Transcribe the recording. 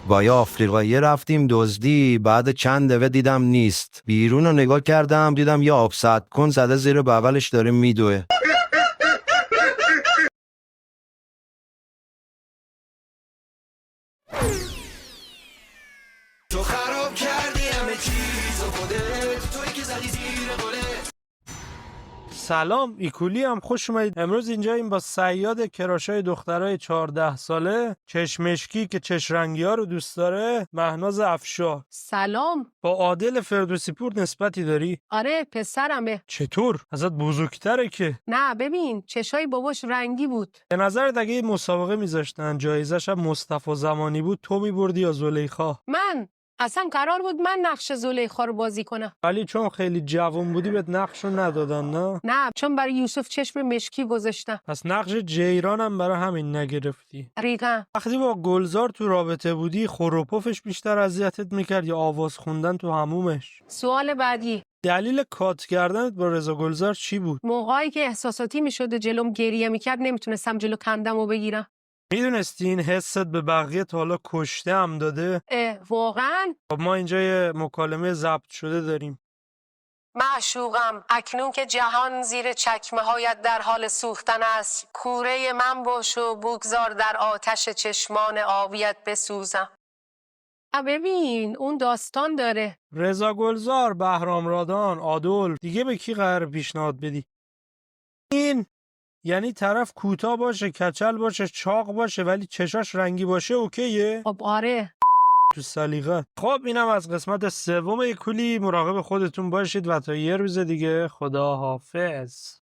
با یه آفریقایی رفتیم دزدی، بعد چند دقیقه دیدم نیست. بیرون رو نگاه کردم دیدم یه آب کن زده زیر بغلش داره میدوه. تو خراب کردی همه چیز و خودت توی که زدی زیر قولت. سلام، ایکولی هم خوش اومدید. امروز اینجاییم با صیاد کراشای دخترای 14 ساله، چشمشکی که چشرنگی ها رو دوست داره، مهناز افشار. سلام. با عادل فردوسی پور نسبتی داری؟ آره پسرمه. چطور؟ ازت بزرگتره که. نه ببین چشای باباش رنگی بود. به نظرت اگه یه مسابقه میذاشتن جایزش هم مصطفی زمانی بود، تو میبردی یا زلیخا؟ من اصلا قرار بود من نقش زلیخا رو بازی کنم. ولی چون خیلی جوان بودی بهت نقش رو ندادن نه؟ نه چون برای یوسف چشم مشکی گذاشتم. پس نقش جیران هم برای همین نگرفتی. دقیقاً. وقتی با گلزار تو رابطه بودی خوروپفش بیشتر اذیتت میکرد یا آواز خوندن تو حمومش؟ سوال بعدی. دلیل کات کردنت با رضا گلزار چی بود؟ موقعی که احساساتی میشد و جلوم گریه میکرد نمیتونستم جلو کندمو بگیرم. میدونستی این حست به بقیه تا حالا کشته هم داده؟ واقعاً؟ خب ما اینجا یه مکالمه ضبط شده داریم. معشوقم اکنون که جهان زیر چکمه هایت در حال سوختن است، کوره من باش و بگذار در آتش چشمان آبیت بسوزم. ببین اون داستان داره. رضا گلزار، بهرام رادان، عادل، دیگه به کی قرار پیشنهاد بدی؟ این یعنی طرف کوتاه باشه، کچل باشه، چاق باشه ولی چشاش رنگی باشه اوکیه؟ خب آره. تو سلیقه. خب اینم از قسمت سوم ایکولی. مراقب خودتون باشید و تا یه روز دیگه خدا حافظ.